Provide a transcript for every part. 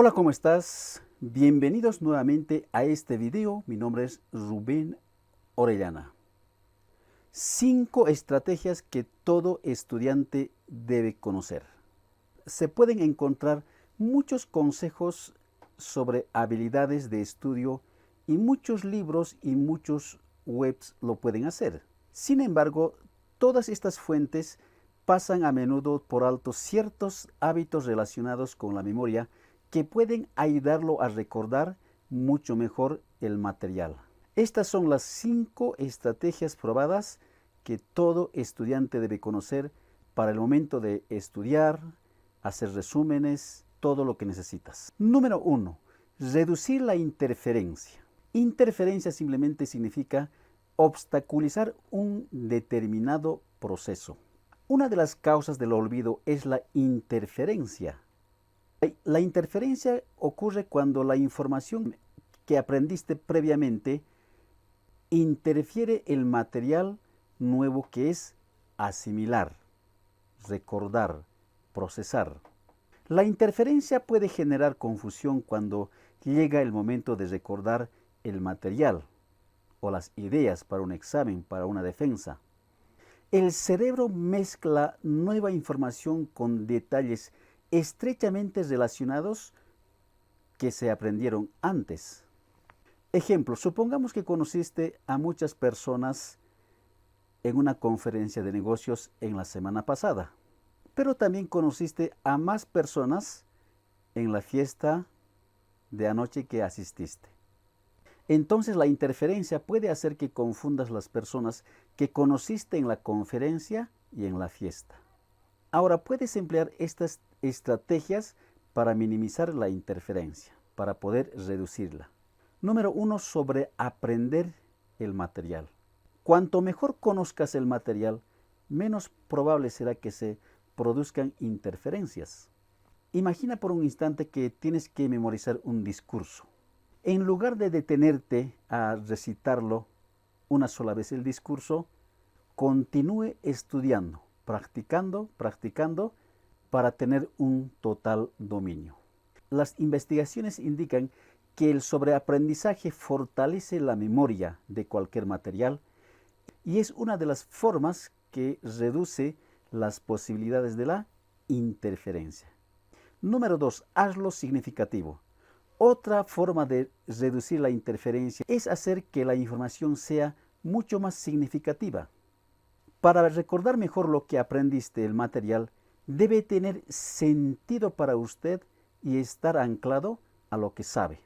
Hola, ¿cómo estás? Bienvenidos nuevamente a este video. Mi nombre es Rubén Orellana. 5 estrategias que todo estudiante debe conocer. Se pueden encontrar muchos consejos sobre habilidades de estudio y muchos libros y muchos webs lo pueden hacer. Sin embargo, todas estas fuentes pasan a menudo por alto ciertos hábitos relacionados con la memoria que pueden ayudarlo a recordar mucho mejor el material. Estas son las 5 estrategias probadas que todo estudiante debe conocer para el momento de estudiar, hacer resúmenes, todo lo que necesitas. Número 1. Reducir la interferencia. Interferencia simplemente significa obstaculizar un determinado proceso. Una de las causas del olvido es la interferencia. La interferencia ocurre cuando la información que aprendiste previamente interfiere el material nuevo que es asimilar, recordar, procesar. La interferencia puede generar confusión cuando llega el momento de recordar el material o las ideas para un examen, para una defensa. El cerebro mezcla nueva información con detalles estrechamente relacionados que se aprendieron antes. Ejemplo, supongamos que conociste a muchas personas en una conferencia de negocios en la semana pasada, pero también conociste a más personas en la fiesta de anoche que asististe. Entonces la interferencia puede hacer que confundas las personas que conociste en la conferencia y en la fiesta. Ahora puedes emplear estas estrategias para minimizar la interferencia, para poder reducirla. Número 1, sobre aprender el material. Cuanto mejor conozcas el material, menos probable será que se produzcan interferencias. Imagina por un instante que tienes que memorizar un discurso. En lugar de detenerte a recitarlo una sola vez el discurso, continúe estudiando, practicando para tener un total dominio. Las investigaciones indican que el sobreaprendizaje fortalece la memoria de cualquier material y es una de las formas que reduce las posibilidades de la interferencia. Número 2. Hazlo significativo. Otra forma de reducir la interferencia es hacer que la información sea mucho más significativa. Para recordar mejor lo que aprendiste, el material debe tener sentido para usted y estar anclado a lo que sabe,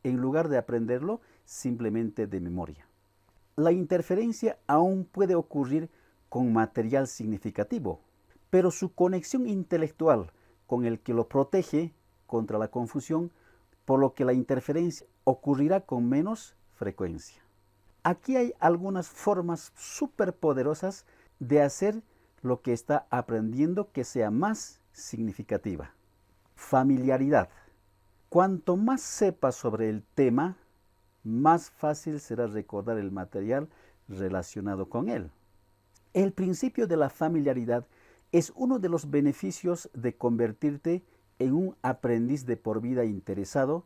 en lugar de aprenderlo simplemente de memoria. La interferencia aún puede ocurrir con material significativo, pero su conexión intelectual con el que lo protege contra la confusión, por lo que la interferencia ocurrirá con menos frecuencia. Aquí hay algunas formas superpoderosas de hacer lo que está aprendiendo que sea más significativa. Familiaridad. Cuanto más sepas sobre el tema, más fácil será recordar el material relacionado con él. El principio de la familiaridad es uno de los beneficios de convertirte en un aprendiz de por vida interesado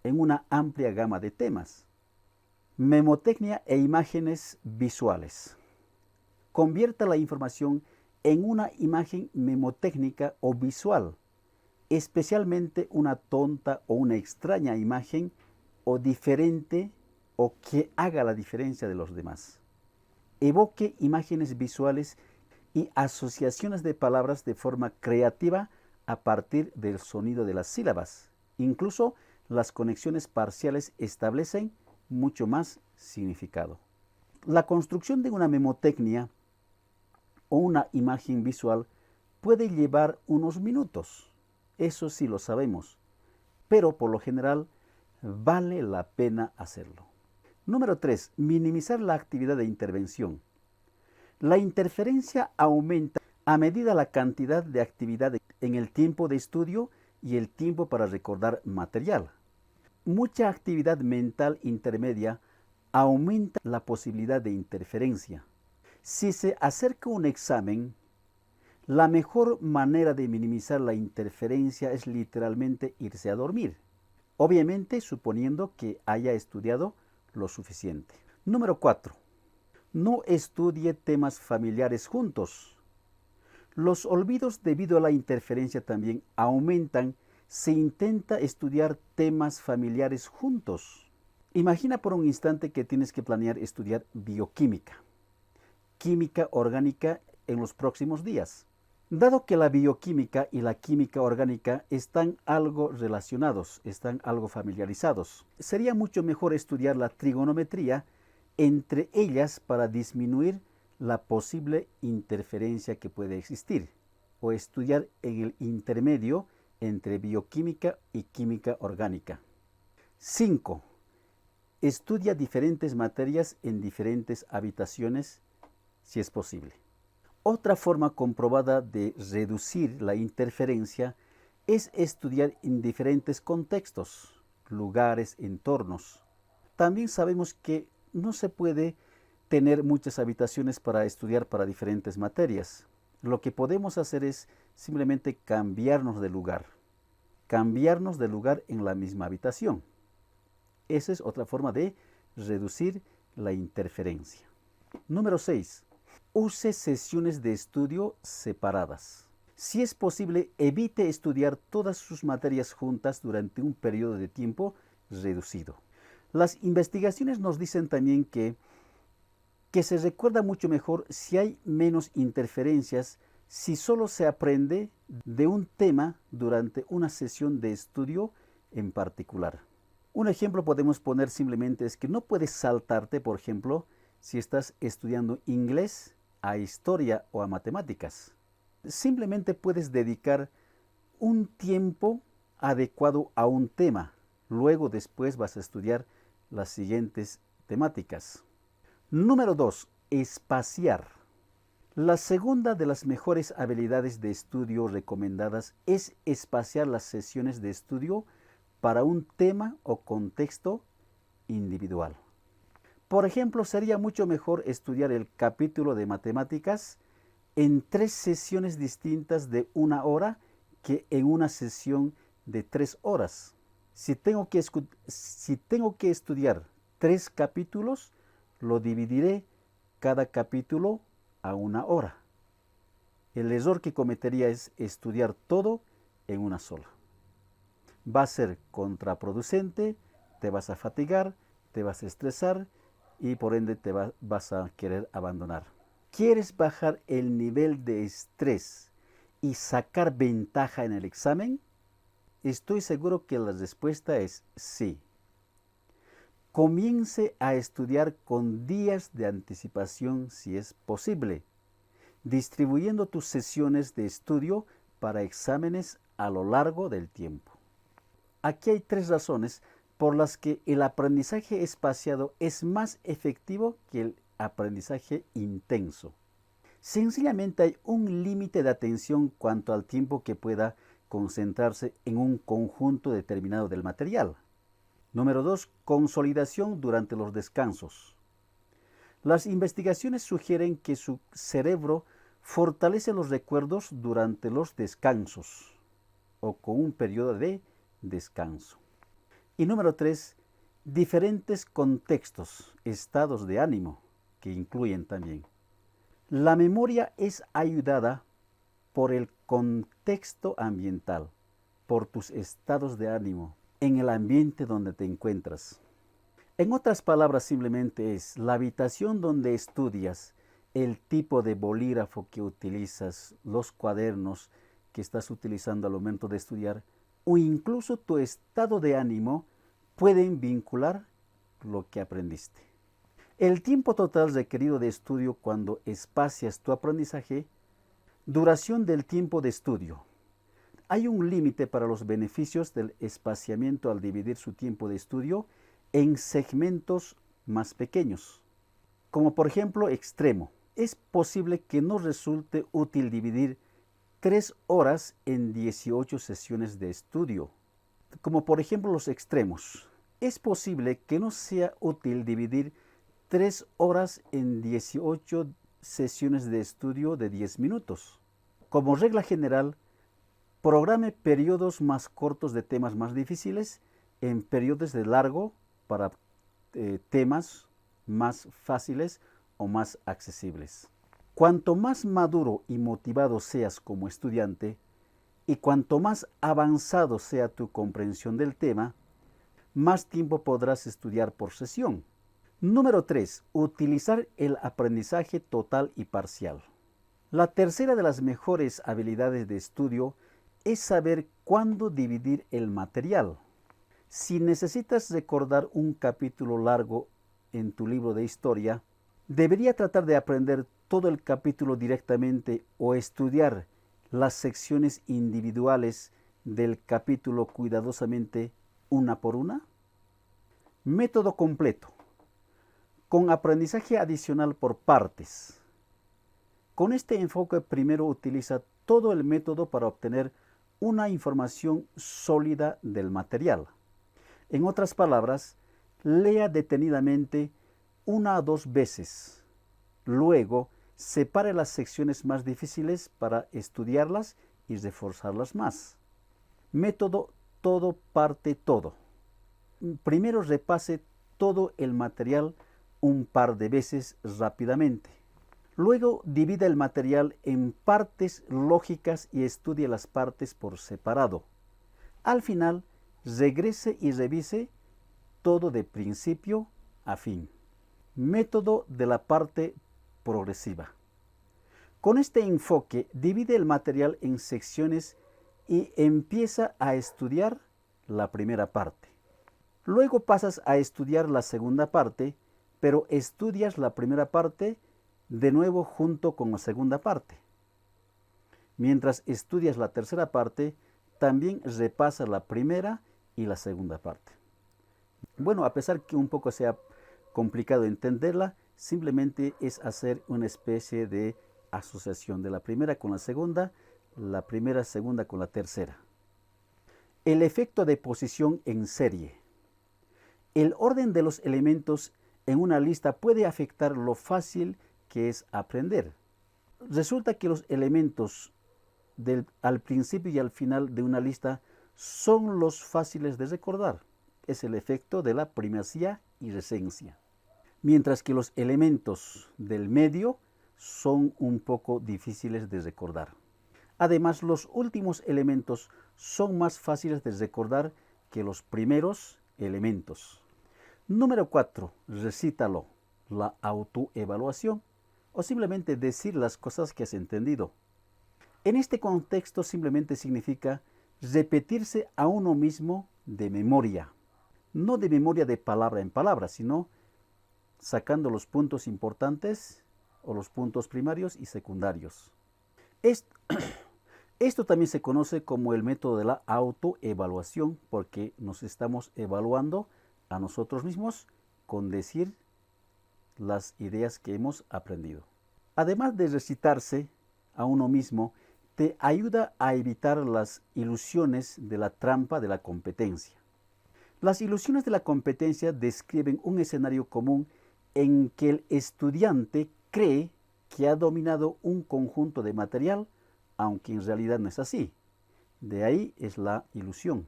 en una amplia gama de temas. Memotecnia e imágenes visuales. Convierta la información en una imagen memotécnica o visual, especialmente una tonta o una extraña imagen o diferente o que haga la diferencia de los demás. Evoque imágenes visuales y asociaciones de palabras de forma creativa a partir del sonido de las sílabas. Incluso las conexiones parciales establecen mucho más significado. La construcción de una memotecnia o una imagen visual puede llevar unos minutos, eso sí lo sabemos, pero por lo general vale la pena hacerlo. Número 3. Minimizar la actividad de intervención. La interferencia aumenta a medida la cantidad de actividad en el tiempo de estudio y el tiempo para recordar material. Mucha actividad mental intermedia aumenta la posibilidad de interferencia. Si se acerca un examen, La mejor manera de minimizar la interferencia es literalmente irse a dormir, obviamente suponiendo que haya estudiado lo suficiente. Número 4. No estudie temas familiares juntos. Los olvidos debido a la interferencia también aumentan si intenta estudiar temas familiares juntos. Imagina por un instante que tienes que planear estudiar bioquímica, química orgánica en los próximos días. Dado que la bioquímica y la química orgánica están algo relacionados, están algo familiarizados, sería mucho mejor estudiar la trigonometría entre ellas para disminuir la posible interferencia que puede existir, o estudiar en el intermedio entre bioquímica y química orgánica. 5. Estudia diferentes materias en diferentes habitaciones si es posible. Otra forma comprobada de reducir la interferencia es estudiar en diferentes contextos, lugares, entornos. También sabemos que no se puede tener muchas habitaciones para estudiar para diferentes materias. Lo que podemos hacer es simplemente cambiarnos de lugar en la misma habitación. Esa es otra forma de reducir la interferencia. Número 6. Use sesiones de estudio separadas. Si es posible, evite estudiar todas sus materias juntas durante un periodo de tiempo reducido. Las investigaciones nos dicen también que se recuerda mucho mejor si hay menos interferencias si solo se aprende de un tema durante una sesión de estudio en particular. Un ejemplo podemos poner simplemente es que no puedes saltarte, por ejemplo, si estás estudiando inglés, a historia o a matemáticas. Simplemente puedes dedicar un tiempo adecuado a un tema. Luego después vas a estudiar las siguientes temáticas. Número 2. Espaciar. La segunda de las mejores habilidades de estudio recomendadas es espaciar las sesiones de estudio para un tema o contexto individual. Por ejemplo, sería mucho mejor estudiar el capítulo de matemáticas en 3 sesiones distintas de 1 hora que en una sesión de 3 horas. Si tengo que estudiar 3 capítulos, lo dividiré cada capítulo a 1 hora. El error que cometería es estudiar todo en una sola. Va a ser contraproducente, te vas a fatigar, te vas a estresar y por ende vas a querer abandonar. ¿Quieres bajar el nivel de estrés y sacar ventaja en el examen? Estoy seguro que la respuesta es sí. Comience a estudiar con días de anticipación si es posible, distribuyendo tus sesiones de estudio para exámenes a lo largo del tiempo. Aquí hay 3 razones por las que el aprendizaje espaciado es más efectivo que el aprendizaje intenso. Sencillamente hay un límite de atención cuanto al tiempo que pueda concentrarse en un conjunto determinado del material. Número 2. Consolidación durante los descansos. Las investigaciones sugieren que su cerebro fortalece los recuerdos durante los descansos o con un periodo de descanso. Y número 3, diferentes contextos, estados de ánimo, que incluyen también. La memoria es ayudada por el contexto ambiental, por tus estados de ánimo, en el ambiente donde te encuentras. En otras palabras, simplemente es la habitación donde estudias, el tipo de bolígrafo que utilizas, los cuadernos que estás utilizando al momento de estudiar, o incluso tu estado de ánimo pueden vincular lo que aprendiste. El tiempo total requerido de estudio cuando espacias tu aprendizaje, duración del tiempo de estudio. Hay un límite para los beneficios del espaciamiento al dividir su tiempo de estudio en segmentos más pequeños, como por ejemplo extremo. Es posible que no resulte útil dividir 3 horas en 18 sesiones de estudio, como por ejemplo los extremos. Es posible que no sea útil dividir 3 horas en 18 sesiones de estudio de 10 minutos. Como regla general, programe periodos más cortos de temas más difíciles en periodos de largo para temas más fáciles o más accesibles. Cuanto más maduro y motivado seas como estudiante y cuanto más avanzado sea tu comprensión del tema, más tiempo podrás estudiar por sesión. Número 3. Utilizar el aprendizaje total y parcial. La tercera de las mejores habilidades de estudio es saber cuándo dividir el material. Si necesitas recordar un capítulo largo en tu libro de historia, debería tratar de aprender todo el capítulo directamente o estudiar las secciones individuales del capítulo cuidadosamente una por una. Método completo. Con aprendizaje adicional por partes. Con este enfoque primero utiliza todo el método para obtener una información sólida del material. En otras palabras, lea detenidamente una o dos veces. Luego, separe las secciones más difíciles para estudiarlas y reforzarlas más. Método todo parte todo. Primero repase todo el material un par de veces rápidamente. Luego divida el material en partes lógicas y estudie las partes por separado. Al final, regrese y revise todo de principio a fin. Método de la parte progresiva. Con este enfoque, divide el material en secciones y empieza a estudiar la primera parte. Luego pasas a estudiar la segunda parte, pero estudias la primera parte de nuevo junto con la segunda parte. Mientras estudias la tercera parte, también repasa la primera y la segunda parte. Bueno, a pesar que un poco sea complicado entenderla, simplemente es hacer una especie de asociación de la primera con la primera, segunda con la tercera. El efecto de posición en serie. El orden de los elementos en una lista puede afectar lo fácil que es aprender. Resulta que los elementos al principio y al final de una lista son los fáciles de recordar. Es el efecto de la primacía y recencia. Mientras que los elementos del medio son un poco difíciles de recordar. Además, los últimos elementos son más fáciles de recordar que los primeros elementos. Número 4. Recítalo. La autoevaluación. O simplemente decir las cosas que has entendido. En este contexto simplemente significa repetirse a uno mismo de memoria. No de memoria de palabra en palabra, sino sacando los puntos importantes o los puntos primarios y secundarios. Esto también se conoce como el método de la autoevaluación, porque nos estamos evaluando a nosotros mismos con decir las ideas que hemos aprendido. Además de recitarse a uno mismo, te ayuda a evitar las ilusiones de la trampa de la competencia. Las ilusiones de la competencia describen un escenario común en que el estudiante cree que ha dominado un conjunto de material, aunque en realidad no es así. De ahí es la ilusión.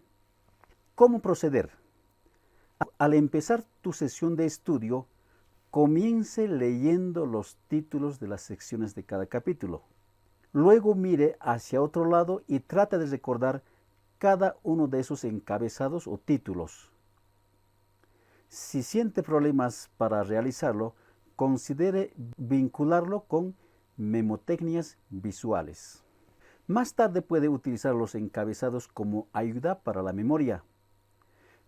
¿Cómo proceder? Al empezar tu sesión de estudio, comience leyendo los títulos de las secciones de cada capítulo. Luego mire hacia otro lado y trate de recordar cada uno de esos encabezados o títulos. Si siente problemas para realizarlo, considere vincularlo con memotecnias visuales. Más tarde puede utilizar los encabezados como ayuda para la memoria.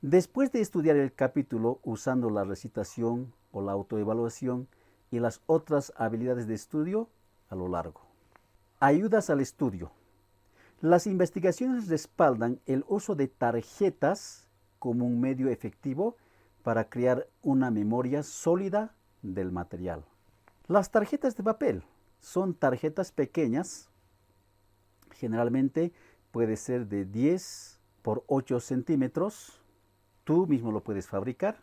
Después de estudiar el capítulo usando la recitación o la autoevaluación y las otras habilidades de estudio a lo largo. Ayudas al estudio. Las investigaciones respaldan el uso de tarjetas como un medio efectivo para crear una memoria sólida del material. Las tarjetas de papel son tarjetas pequeñas, generalmente puede ser de 10 por 8 centímetros. Tú mismo lo puedes fabricar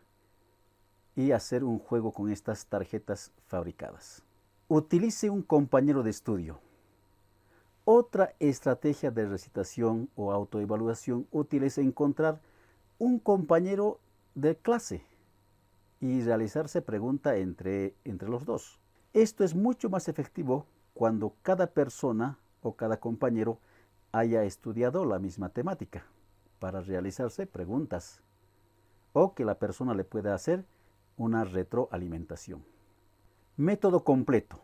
y hacer un juego con estas tarjetas fabricadas. Utilice un compañero de estudio. Otra estrategia de recitación o autoevaluación útil es encontrar un compañero de clase y realizarse preguntas entre los dos. Esto es mucho más efectivo cuando cada persona o cada compañero haya estudiado la misma temática para realizarse preguntas o que la persona le pueda hacer una retroalimentación. Método completo.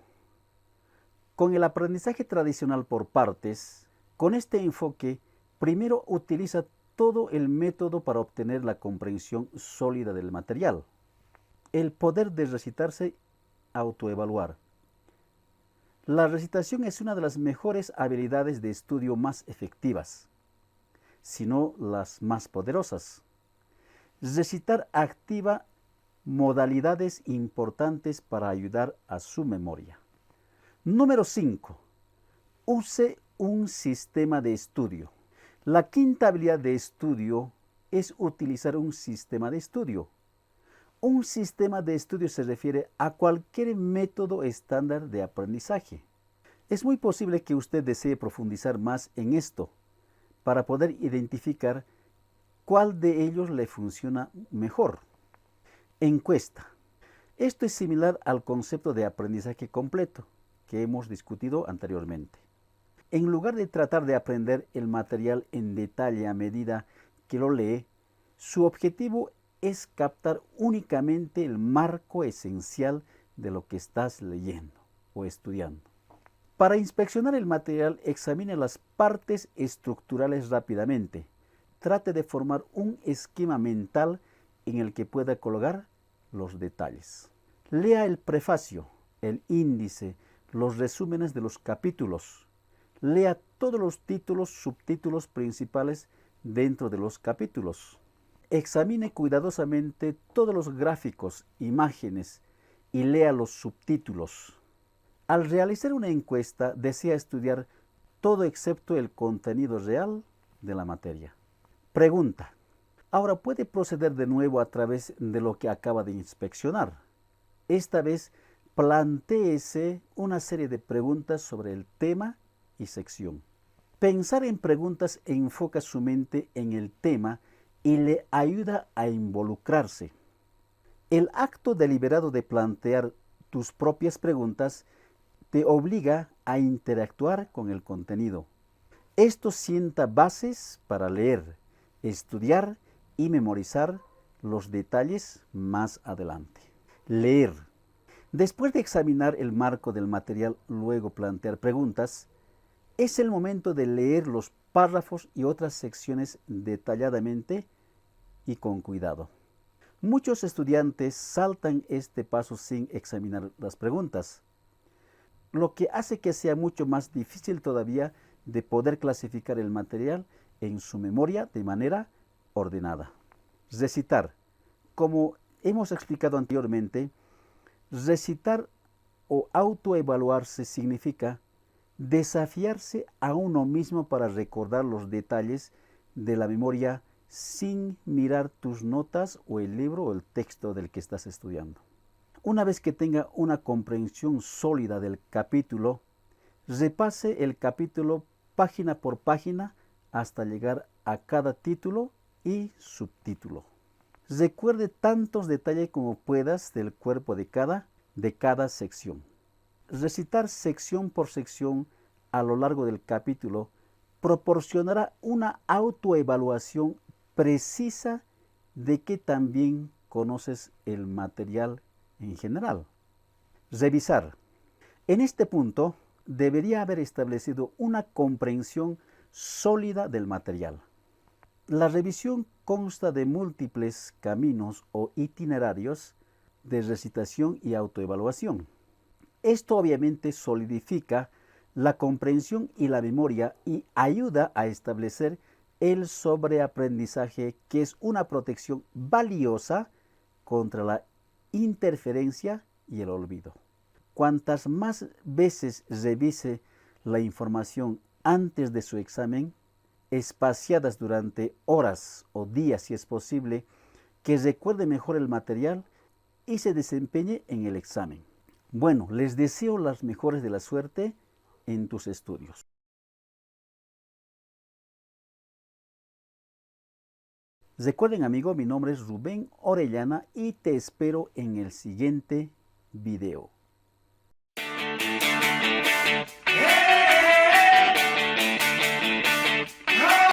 Con el aprendizaje tradicional por partes, con este enfoque, primero utiliza todo el método para obtener la comprensión sólida del material. El poder de recitarse, autoevaluar. La recitación es una de las mejores habilidades de estudio más efectivas, si no las más poderosas. Recitar activa modalidades importantes para ayudar a su memoria. Número 5. Use un sistema de estudio. La quinta habilidad de estudio es utilizar un sistema de estudio. Un sistema de estudio se refiere a cualquier método estándar de aprendizaje. Es muy posible que usted desee profundizar más en esto para poder identificar cuál de ellos le funciona mejor. Encuesta. Esto es similar al concepto de aprendizaje completo que hemos discutido anteriormente. En lugar de tratar de aprender el material en detalle a medida que lo lee, su objetivo es captar únicamente el marco esencial de lo que estás leyendo o estudiando. Para inspeccionar el material, examine las partes estructurales rápidamente. Trate de formar un esquema mental en el que pueda colocar los detalles. Lea el prefacio, el índice, los resúmenes de los capítulos. Lea todos los títulos, subtítulos principales dentro de los capítulos. Examine cuidadosamente todos los gráficos, imágenes y lea los subtítulos. Al realizar una encuesta, desea estudiar todo excepto el contenido real de la materia. Pregunta. Ahora puede proceder de nuevo a través de lo que acaba de inspeccionar. Esta vez, plantéese una serie de preguntas sobre el tema y sección. Pensar en preguntas enfoca su mente en el tema y le ayuda a involucrarse. El acto deliberado de plantear tus propias preguntas te obliga a interactuar con el contenido. Esto sienta bases para leer, estudiar y memorizar los detalles más adelante. Leer. Después de examinar el marco del material, luego plantear preguntas, es el momento de leer los párrafos y otras secciones detalladamente y con cuidado. Muchos estudiantes saltan este paso sin examinar las preguntas, lo que hace que sea mucho más difícil todavía de poder clasificar el material en su memoria de manera ordenada. Recitar. Como hemos explicado anteriormente, recitar o autoevaluarse significa desafiarse a uno mismo para recordar los detalles de la memoria sin mirar tus notas o el libro o el texto del que estás estudiando. Una vez que tenga una comprensión sólida del capítulo, repase el capítulo página por página hasta llegar a cada título y subtítulo. Recuerde tantos detalles como puedas del cuerpo de cada sección. Recitar sección por sección a lo largo del capítulo proporcionará una autoevaluación precisa de que también conoces el material en general. Revisar. En este punto debería haber establecido una comprensión sólida del material. La revisión consta de múltiples caminos o itinerarios de recitación y autoevaluación. Esto obviamente solidifica la comprensión y la memoria y ayuda a establecer el sobreaprendizaje, que es una protección valiosa contra la interferencia y el olvido. Cuantas más veces revise la información antes de su examen, espaciadas durante horas o días si es posible, que recuerde mejor el material y se desempeñe en el examen. Bueno, les deseo las mejores de la suerte en tus estudios. Recuerden, amigos, mi nombre es Rubén Orellana y te espero en el siguiente video.